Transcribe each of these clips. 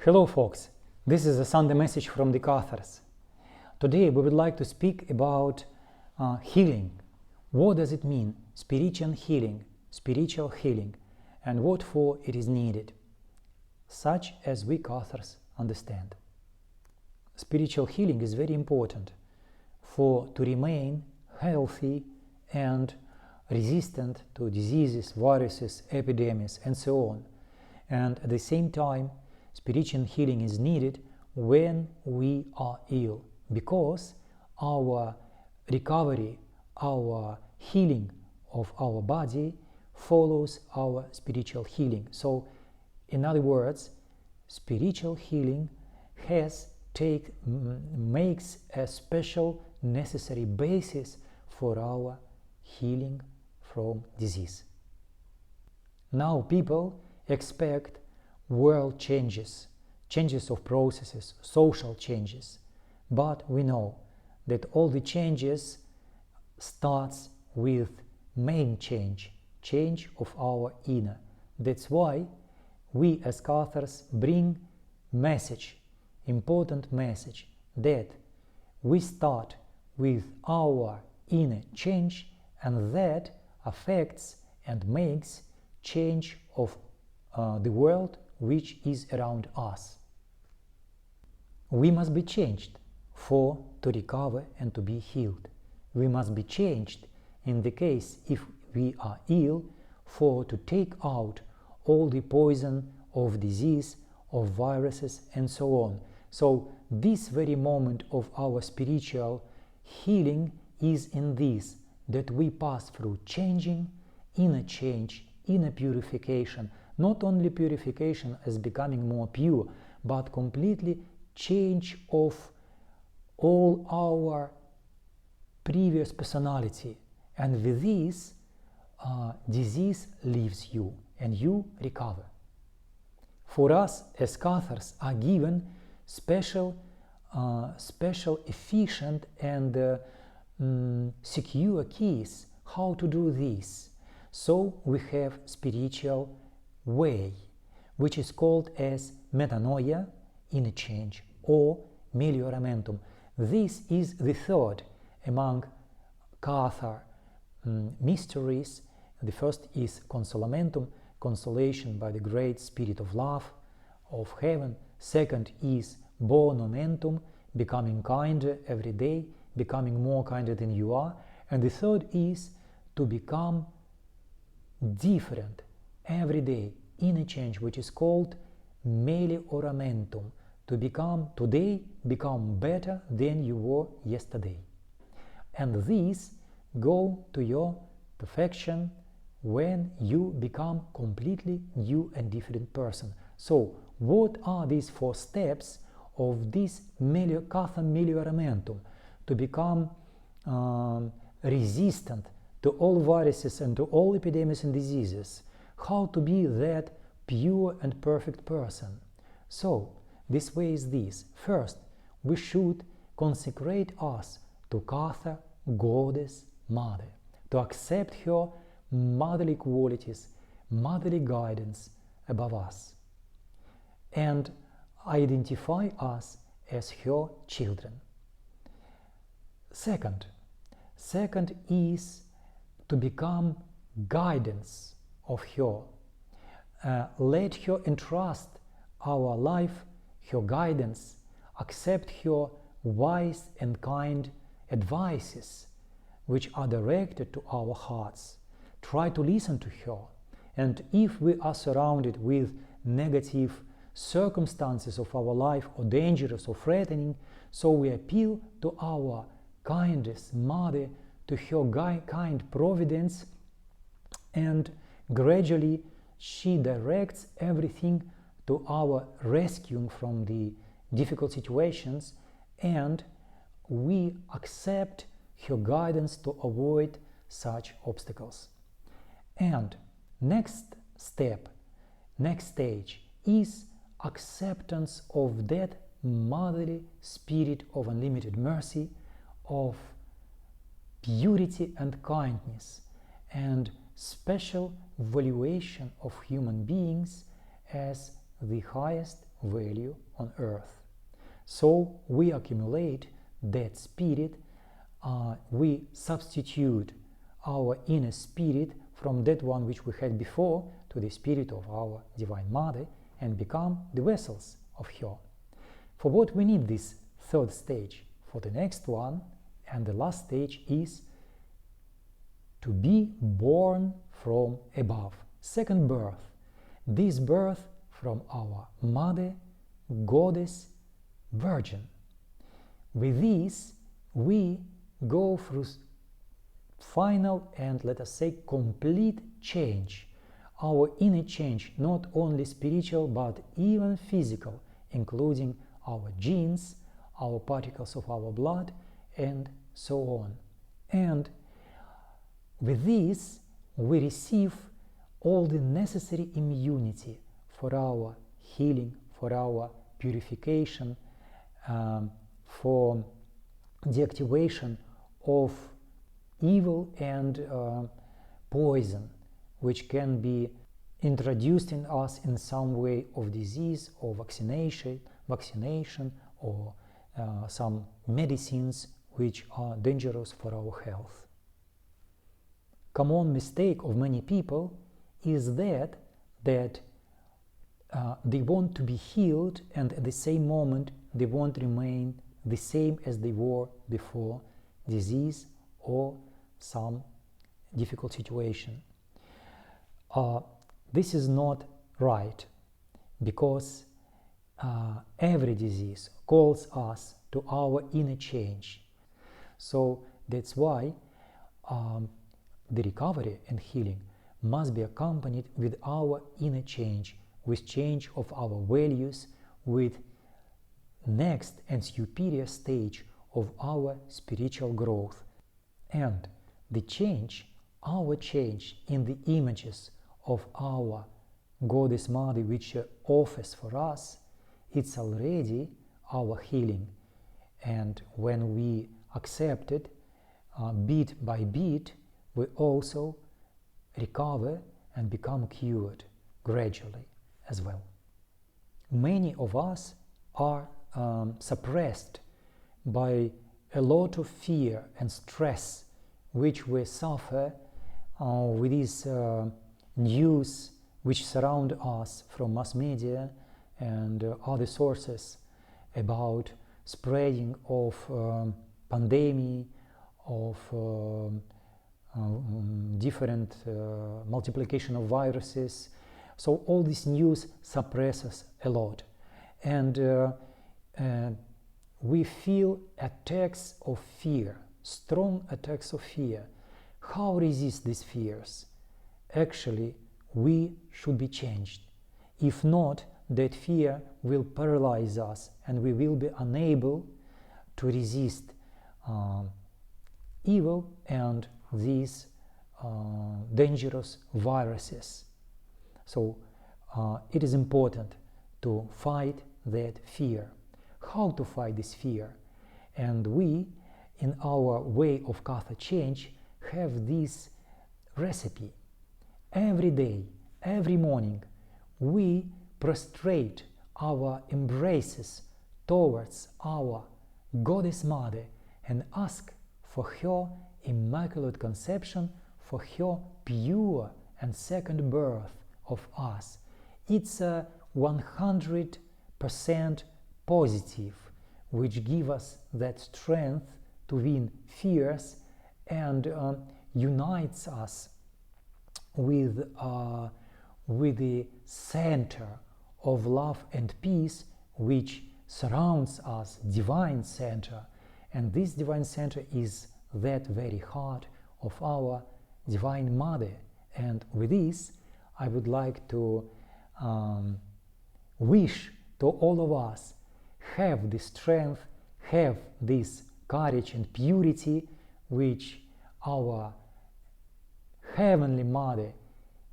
Hello folks, this is a Sunday message from the Cathars. Today we would like to speak about healing. What does it mean? Spiritual healing, and what for it is needed, such as we Cathars understand. Spiritual healing is very important to remain healthy and resistant to diseases, viruses, epidemics, and so on. And at the same time, spiritual healing is needed when we are ill, because our recovery, our healing of our body follows our spiritual healing. So, in other words, spiritual healing makes a special necessary basis for our healing from disease. Now people expect world changes of processes, social changes, but we know that all the changes starts with main change of our inner. That's why we as Cathars bring important message, that we start with our inner change, and that affects and makes change of the world which is around us. We must be changed to recover and to be healed. We must be changed in the case if we are ill, to take out all the poison of disease, of viruses, and so on. So this very moment of our spiritual healing is in this, that we pass through changing, inner change, inner purification, not only purification as becoming more pure, but completely change of all our previous personality. And with this, disease leaves you and you recover. For us as Cathars are given special efficient and secure keys how to do this. So we have spiritual way, which is called as metanoia, inner change, or melioramentum. This is the third among Cathar mysteries. The first is consolamentum, consolation by the great spirit of love of heaven. Second is bonomentum, becoming kinder every day, becoming more kinder than you are. And the third is to become different every day, inner change, which is called melioramentum, to become better than you were yesterday. And these go to your perfection when you become completely new and different person. So what are these 4 steps of this Cathar melioramentum? To become resistant to all viruses and to all epidemics and diseases. How to be that pure and perfect person? So this way is this. First, we should consecrate us to Cathar Goddess Mother, to accept her motherly qualities, motherly guidance above us, and identify us as her children. Second is to become guidance of her. Let her entrust our life, her guidance, accept her wise and kind advices which are directed to our hearts. Try to listen to her. And if we are surrounded with negative circumstances of our life, or dangerous or threatening, so we appeal to our kindest mother, to her kind providence, and gradually she directs everything to our rescuing from the difficult situations, and we accept her guidance to avoid such obstacles. And next stage is acceptance of that motherly spirit of unlimited mercy, of purity and kindness, and special valuation of human beings as the highest value on earth. So we accumulate that spirit, we substitute our inner spirit from that one which we had before to the spirit of our Divine Mother and become the vessels of her. For what we need this third stage? For the next one and the last stage is to be born from above. Second birth. This birth from our Mother, Goddess, Virgin. With this, we go through final and, let us say, complete change. Our inner change, not only spiritual but even physical, including our genes, our particles of our blood, and so on. And with this, we receive all the necessary immunity for our healing, for our purification, for deactivation of evil and poison, which can be introduced in us in some way of disease or vaccination or some medicines which are dangerous for our health. Common mistake of many people is that they want to be healed, and at the same moment they won't remain the same as they were before disease or some difficult situation. This is not right, because every disease calls us to our inner change. So that's why the recovery and healing must be accompanied with our inner change, with change of our values, with next and superior stage of our spiritual growth. And the change, our change in the images of our Goddess Mother, which offers for us, it's already our healing. And when we accept it, bit by bit, we also recover and become cured gradually as well. Many of us are suppressed by a lot of fear and stress which we suffer with this news which surround us from mass media and other sources about spreading of pandemic, of different multiplication of viruses. So all this news suppresses a lot, and we feel attacks of fear, strong attacks of fear. How resist these fears? Actually, we should be changed. If not, that fear will paralyze us and we will be unable to resist evil and these dangerous viruses. So it is important to fight that fear. How to fight this fear? And we, in our way of Cathar change, have this recipe. Every day, every morning, we prostrate our embraces towards our Goddess Mother and ask for her Immaculate Conception, for her pure and second birth of us. It's a 100% positive, which gives us that strength to win fears and unites us with the center of love and peace which surrounds us, divine center. And this divine center is that very heart of our Divine Mother. And with this, I would like to wish to all of us have this strength, have this courage and purity which our Heavenly Mother,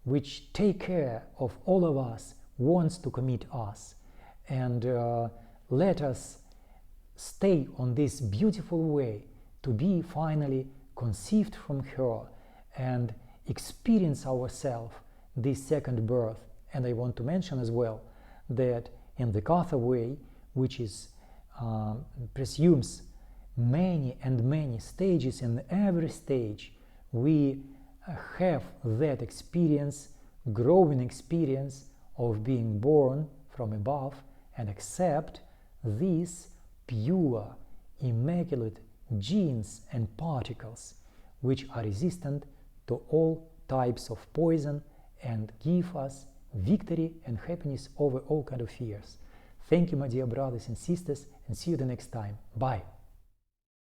which take care of all of us, wants to commit us. And let us stay on this beautiful way to be finally conceived from her and experience ourselves this second birth. And I want to mention as well that in the Cathar way, which is presumes many and many stages. In every stage we have that experience, growing experience of being born from above, and accept these pure, immaculate genes and particles which are resistant to all types of poison and give us victory and happiness over all kinds of fears. Thank you, my dear brothers and sisters, and see you the next time. Bye.